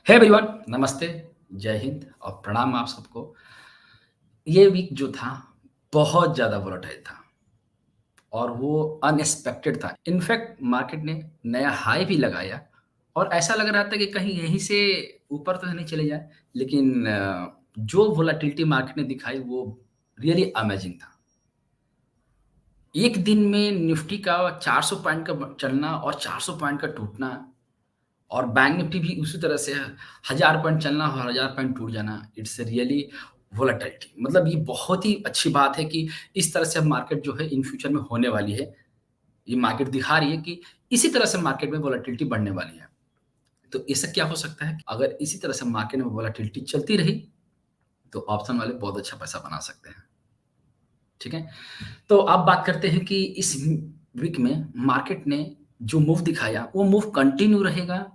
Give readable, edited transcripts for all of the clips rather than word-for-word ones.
Hey everyone, नमस्ते, जय हिंद और प्रणाम आप सबको। ये वीक जो था, बहुत ज़्यादा वोलेटाइल था और वो अनएक्सपेक्टेड था। इनफैक्ट मार्केट ने नया हाई भी लगाया और ऐसा लग रहा था कि कहीं यहीं से ऊपर तो नहीं चले जाए, लेकिन जो वोलेटिलिटी मार्केट ने दिखाई वो रियली अमेजिंग था। एक दिन में निफ्टी का 400 पॉइंट का चलना और 400 पॉइंट का टूटना और बैंक निफ्टी भी उसी तरह से 1000 पॉइंट चलना और 1000 पॉइंट टूट जाना, इट्स रियली वोलेटिलिटी। मतलब ये बहुत ही अच्छी बात है कि इस तरह से अब मार्केट जो है इन फ्यूचर में होने वाली है। ये मार्केट दिखा रही है कि इसी तरह से मार्केट में वोलेटिलिटी बढ़ने वाली है। तो इससे क्या हो सकता है, अगर इसी तरह से मार्केट में वोलेटिलिटी चलती रही, तो ऑप्शन वाले बहुत अच्छा पैसा बना सकते हैं। ठीक है? तो अब बात करते हैं कि इस वीक में मार्केट ने जो मूव दिखाया, वो मूव कंटिन्यू रहेगा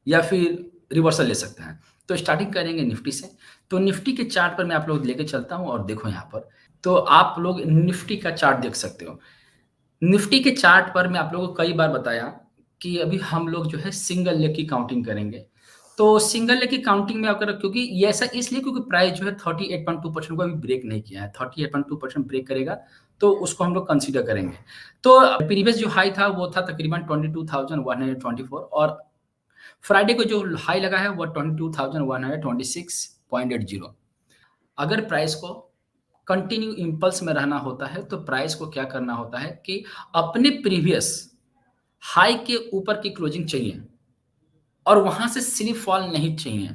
या फिर रिवर्सल ले सकते हैं। तो स्टार्टिंग करेंगे निफ्टी से। तो निफ्टी के चार्ट पर मैं आप लोग लेके चलता हूँ और देखो यहाँ पर, तो आप लोग निफ्टी का चार्ट देख सकते हो। निफ्टी के चार्ट पर मैं आप लोगों को कई बार बताया कि अभी हम लोग जो है सिंगल लेग की काउंटिंग करेंगे। तो सिंगल लेग की काउंटिंग में अगर, क्योंकि ये ऐसा इसलिए क्योंकि प्राइस जो है 38.2% को अभी ब्रेक नहीं किया है। 38.2% ब्रेक करेगा तो उसको हम लोग कंसीडर करेंगे। तो प्रीवियस जो हाई था वो था तकरीबन 22,124 और फ्राइडे को जो हाई लगा है वो 22,126.80। अगर प्राइस को कंटिन्यू इम्पल्स में रहना होता है तो प्राइस को क्या करना होता है कि अपने प्रीवियस हाई के ऊपर की क्लोजिंग चाहिए और वहां से स्लिप फॉल नहीं चाहिए।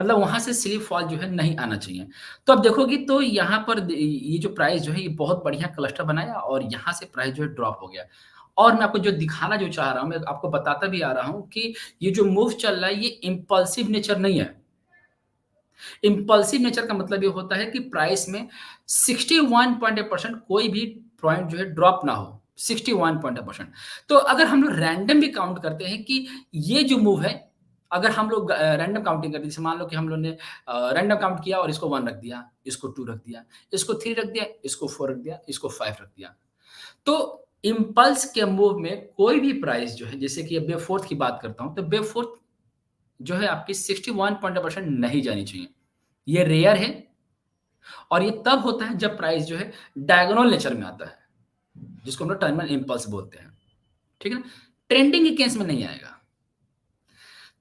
मतलब वहां से स्लिप फॉल जो है नहीं आना चाहिए। तो अब देखोगे तो यहाँ पर ये जो प्राइस जो है ये बहुत बढ़िया क्लस्टर बनाया और यहाँ से प्राइस जो है ड्रॉप हो गया। और मैं आपको जो दिखाना जो चाह रहा हूँ, मैं आपको बताता भी आ रहा हूँ कि ये जो मूव चल रहा है ये इम्पल्सिव नेचर नहीं है। इम्पल्सिव नेचर का मतलब ये होता है कि प्राइस में 61.8% कोई भी पॉइंट जो है ड्रॉप ना हो। 61.8%। तो अगर हम लोग रैंडम भी काउंट करते हैं कि ये जो मूव है, अगर हम लोग रैंडम काउंटिंग करते हैं, जैसे मान लो कि हम लोग ने रैंडम काउंट किया और इसको 1 रख दिया, इसको 2 रख दिया, इसको 3 रख दिया, इसको 4 रख दिया, इसको 5 रख दिया। तो इम्पल्स के मूव में कोई भी प्राइस जो है, जैसे कि अब वेव फोर्थ की बात करता हूँ, तो वेव फोर्थ जो है आपकी 61% नहीं जानी चाहिए। ये रेयर है और ये तब होता है जब प्राइस जो है डायगोनल नेचर में आता है, जिसको हम लोग टर्मिनल इम्पल्स बोलते हैं। ठीक है ना? ट्रेंडिंग के केस में नहीं आएगा।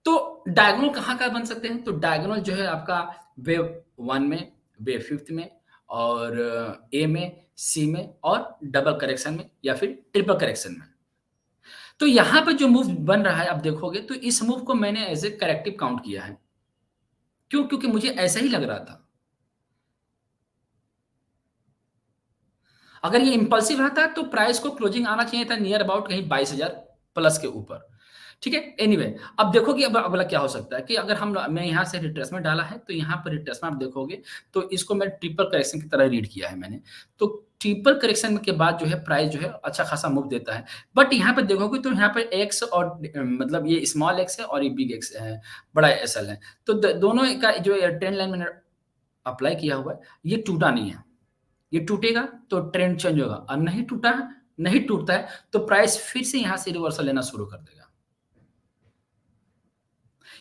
तो डायगोनल कहाँ-कहाँ बन सकते हैं? तो डायगोनल जो है आपका वेव 1 में, वेव 5th में और ए में, सी में और डबल करेक्शन में या फिर ट्रिपल करेक्शन में। तो यहाँ पे जो मूव बन रहा है आप देखोगे तो इस मूव को मैंने एज़ ए करेक्टिव काउंट किया है। क्यों? क्योंकि मुझे ऐसा ही लग रहा था। अगर ये इम्पल्सिव रहता तो प्राइस को क्लोजिंग आना चाहिए था नियर अबाउट कहीं 22,000 प्लस के ऊपर। ठीक है? एनीवे अब देखो कि अब अगला क्या हो सकता है कि अगर मैं यहाँ से रिट्रेसमेंट डाला है, तो यहाँ पर रिट्रेसमेंट आप देखोगे, तो इसको मैं ट्रिपल करेक्शन की तरह रीड किया है मैंने। तो ट्रिपल करेक्शन के बाद जो है प्राइस जो है अच्छा खासा मूव देता है। बट यहाँ पे देखोगे तो यहाँ पे एक्स और मतलब ये स्मॉल एक्स है और ये बिग एक्स है, बड़ा एसएल है। तो दोनों का जो ट्रेंड लाइन मैंने अप्लाई किया हुआ है, ये टूटा नहीं है। ये टूटेगा तो ट्रेंड चेंज होगा और नहीं टूटता है तो प्राइस फिर से यहाँ से रिवर्सल लेना शुरू कर देगा।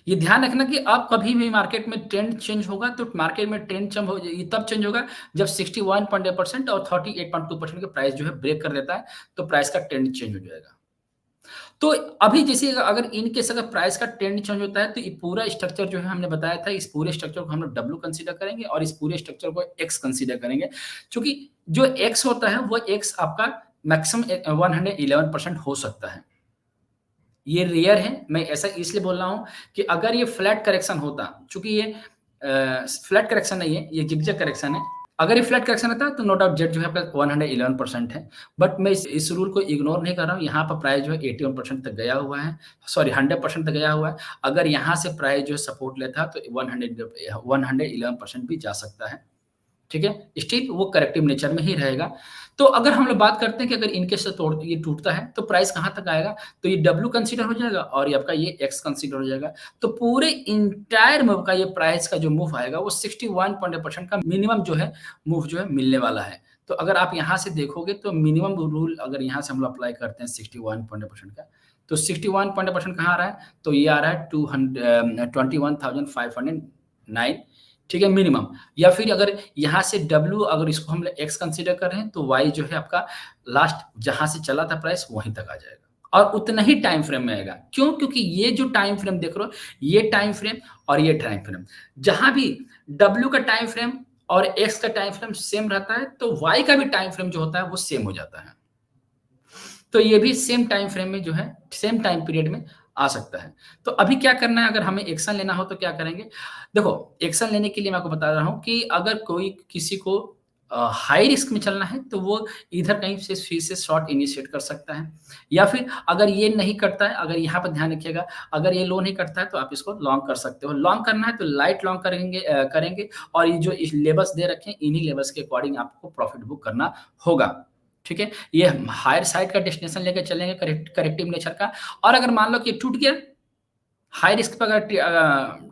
ये ध्यान रखना कि अब कभी भी मार्केट में ट्रेंड चेंज होगा तो मार्केट में ट्रेंड चेंज हो ये तब चेंज होगा जब 61.8% और 38.2% के प्राइस जो है ब्रेक कर देता है, तो प्राइस का ट्रेंड चेंज हो जाएगा। तो अभी जैसे अगर इन केस अगर प्राइस का ट्रेंड चेंज होता है तो ये पूरा स्ट्रक्चर जो है हमने बताया था, इस पूरे स्ट्रक्चर को हम लोग डब्ल्यू कंसीडर करेंगे और इस पूरे स्ट्रक्चर को एक्स कंसीडर करेंगे। क्योंकि जो एक्स होता है वो एक्स आपका मैक्सिमम 111% हो सकता है। ये रेयर है, मैं ऐसा इसलिए बोल रहा हूँ कि अगर ये फ्लैट करेक्शन होता, चूँकि ये फ्लैट करेक्शन नहीं है, ये ज़िगज़ैग करेक्शन है। अगर ये फ्लैट करेक्शन रहता तो नो डाउट जेड जो है आपका 111% है। बट मैं इस रूल को इग्नोर नहीं कर रहा हूँ, यहाँ पर प्राइस जो है 81% तक गया हुआ है, सॉरी 100% तक गया हुआ है। अगर यहाँ से प्राइस जो है सपोर्ट लेता तो 111% भी जा सकता है। ठीक है? स्टिल वो करेक्टिव नेचर में ही रहेगा। तो अगर हम लोग बात करते हैं कि अगर इनकेस से ये टूटता है, तो प्राइस कहाँ तक आएगा? तो ये डब्ल्यू कंसीडर हो जाएगा और ये आपका ये एक्स कंसीडर हो जाएगा। तो पूरे एंटायर मूव का ये प्राइस का जो मूव आएगा, वो 61% का मिनिमम जो है, मूव जो है मिलने वाला है। तो अगर आप यहाँ से देखोगे, तो मिनिमम रूल अगर यहाँ से हम लोग अप्लाई करते हैं 61% का, तो 61% कहाँ आ रहा है? तो ये आ रहा है 21,509, ठीक है, मिनिमम। या फिर अगर यहाँ से डब्ल्यू अगर इसको हम एक्स कंसीडर कर रहे हैं, तो वाई जो है आपका लास्ट जहाँ से चला था प्राइस वहीं तक आ जाएगा और उतना ही टाइम फ्रेम में आएगा। क्यों? क्योंकि ये जो टाइम फ्रेम देख रहे हो, ये टाइम फ्रेम और ये टाइम फ्रेम, जहाँ भी डब्ल्यू का टाइम फ्रेम और एक्स का टाइम फ्रेम सेम रहता है, तो वाई का भी टाइम फ्रेम जो होता है वो सेम हो जाता है। तो ये भी सेम टाइम फ्रेम में जो है, सेम टाइम पीरियड में आ सकता है। तो अभी क्या करना है, अगर हमें एक्शन लेना हो तो क्या करेंगे? देखो, एक्शन लेने के लिए मैं आपको बता रहा हूँ कि अगर कोई किसी को हाई रिस्क में चलना है, तो वो इधर कहीं से फिर से शॉर्ट इनिशिएट कर सकता है, या फिर अगर ये नहीं करता है, अगर यहाँ पर ध्यान रखिएगा, अगर ये लो नहीं करता है, तो आप इसको लॉन्ग कर सकते हो। लॉन्ग करना है तो लाइट लॉन्ग करेंगे और ये जो इस लेवल्स दे रखे हैं, इन्हीं लेवल्स के अकॉर्डिंग आपको प्रॉफिट बुक करना होगा। ठीक है? ये हायर साइड का डेस्टिनेशन लेके चलेंगे करेक्टिव नेचर का, और अगर मान लो कि ये टूट गया, हाई रिस्क पे अगर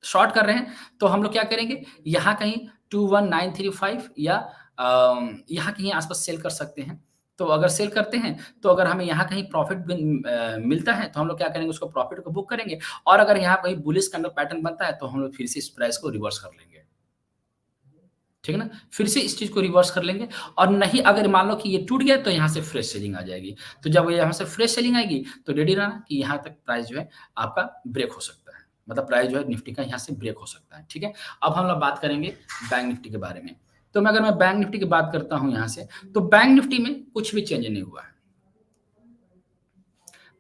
शॉर्ट कर रहे हैं, तो हम लोग क्या करेंगे? यहाँ कहीं 21935 या यहाँ कहीं आस-पास सेल कर सकते हैं। तो अगर सेल करते हैं, तो अगर हमें यहाँ कहीं प्रॉफिट मिलता है, तो हम लोग क्या करेंगे? उसको प्रॉफिट को बुक करेंगे, और अगर यहाँ कहीं बुलिश कैंडल पैटर्न बनता है, तो हम लोग फिर से इस प्राइस को रिवर्स कर लेंगे। ठीक है ना? फिर से इस चीज़ को रिवर्स कर लेंगे, और नहीं अगर मान लो कि ये टूट गया, तो यहाँ से फ्रेश सेलिंग आ जाएगी। तो जब यहाँ से फ्रेश सेलिंग आएगी, तो रेडी रहना कि यहाँ तक प्राइस जो है आपका ब्रेक हो सकता है। मतलब प्राइस जो है निफ्टी का यहाँ से ब्रेक हो सकता है। ठीक है? अब हम लोग बात करेंगे बैंक निफ्टी के बारे में। तो अगर मैं बैंक निफ्टी की बात करता हूँ यहाँ से, तो बैंक निफ्टी में कुछ भी चेंज नहीं हुआ है।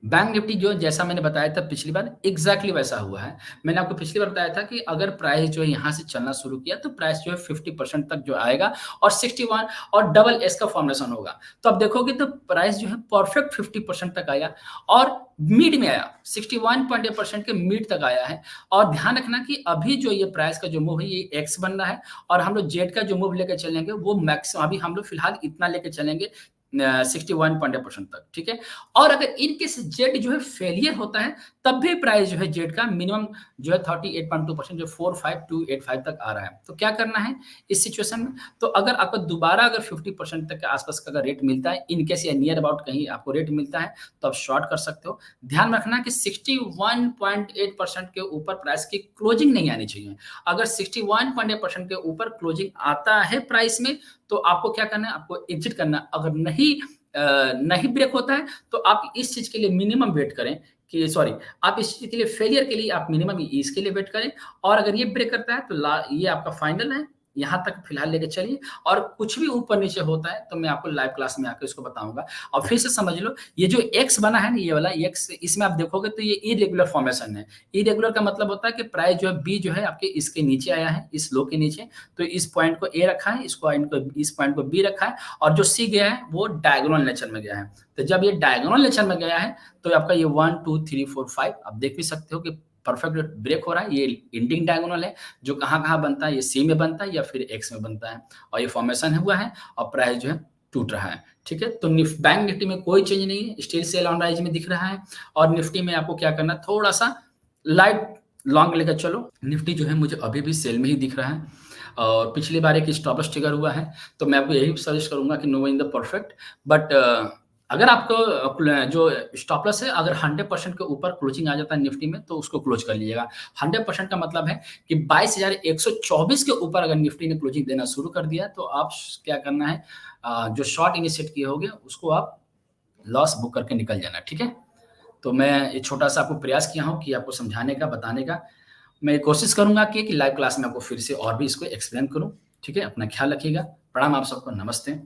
बैंक निफ्टी जो जैसा मैंने बताया था पिछली बार, एग्ज़ैक्टली वैसा हुआ है। मैंने आपको पिछली बार बताया था कि अगर प्राइस जो है यहाँ से चलना शुरू किया, तो प्राइस जो है 50% तक जो आएगा और 61 और डबल एस का फॉर्मेशन होगा। तो अब देखोगे तो प्राइस जो है परफेक्ट 50% तक आया और मिड में आया, 61.8% के मिड तक आया है। और ध्यान रखना कि अभी जो ये प्राइस का जो मूव है, ये एक्स बन रहा है, और हम लोग जेड का जो मूव लेके चलेंगे, वो मैक्सिमम अभी हम लोग फिलहाल इतना लेके चलेंगे 61.8% तक, ठीक है? और अगर इन केस जेड जो है फेलियर होता है, तब भी प्राइस जो है जेड का मिनिमम जो है 38.2% जो 45285 तक आ रहा है। तो क्या करना है इस सिचुएशन में? तो अगर आपको दोबारा अगर 50% तक के आसपास का अगर रेट मिलता है, इन केस या नियर अबाउट कहीं आपको रेट मिलता है, तो आप शॉर्ट कर सकते हो। ध्यान रखना कि 61.8% के ऊपर प्राइस की क्लोजिंग नहीं आनी चाहिए। अगर 61.8% के ऊपर क्लोजिंग आता है प्राइस में, तो आपको क्या करना है? आपको एग्जिट करना है। अगर नहीं ब्रेक होता है, तो आप इस चीज़ के लिए मिनिमम वेट करें कि सॉरी, आप इस चीज़ के लिए फेलियर के लिए आप मिनिमम इसके लिए वेट करें, और अगर ये ब्रेक करता है, तो ये आपका फाइनल है, यहाँ तक फिलहाल लेके चलिए, और कुछ भी ऊपर-नीचे होता है, तो मैं आपको लाइव क्लास में आके इसको बताऊँगा। और फिर से समझ लो, ये जो एक्स बना है ना, ये वाला एक्स, इसमें आप देखोगे तो ये इर्रेगुलर फॉर्मेशन है। इर्रेगुलर का मतलब होता है कि प्राइस जो है बी जो है आपके इसके नीचे आया है, इस लो के नीचे, तो इस पॉइंट को ए रखा है, इस पॉइंट को बी रखा है, और जो सी गया है वो डायगोनल नेचर में गया है। तो जब ये डायगोनल नेचर में गया है, तो आपका ये 1 2 3 4 5 आप देख भी सकते हो कि परफेक्ट ब्रेक हो रहा है। ये इंडिंग डायगोनल है, जो कहाँ-कहाँ बनता है, ये सी में बनता है या फिर एक्स में बनता है, और ये फॉर्मेशन हुआ है और प्राइस जो है टूट रहा है। ठीक है? तो बैंक निफ्टी में कोई चेंज नहीं है, स्टिल सेल ऑन राइज में दिख रहा है, और निफ्टी में आपको क्या करना है, थोड़ा-सा लाइट लॉन्ग लेकर चलो। निफ्टी जो है मुझे अभी भी सेल में ही दिख रहा है, और पिछली बार एक स्टॉप लॉस ट्रिगर हुआ है, तो मैं आपको यही सजेस्ट करूँगा कि no in the perfect, but अगर आपको जो स्टॉप लॉस है, अगर 100% के ऊपर क्लोजिंग आ जाता है निफ्टी में, तो उसको क्लोज कर लीजिएगा। 100% का मतलब है कि 22,124 के ऊपर अगर निफ्टी ने क्लोजिंग देना शुरू कर दिया, तो आप क्या करना है, जो शॉर्ट इनिशिएट किए होंगे, उसको आप लॉस बुक करके निकल जाना, ठीक है? तो मैं ये छोटा-सा आपको प्रयास किया हूँ कि आपको समझाने का, बताने का। मैं कोशिश करूँगा कि लाइव क्लास में आपको फिर से और भी इसको एक्सप्लेन करूँ, ठीक है? अपना ख्याल रखिएगा। प्रणाम आप सबको, नमस्ते।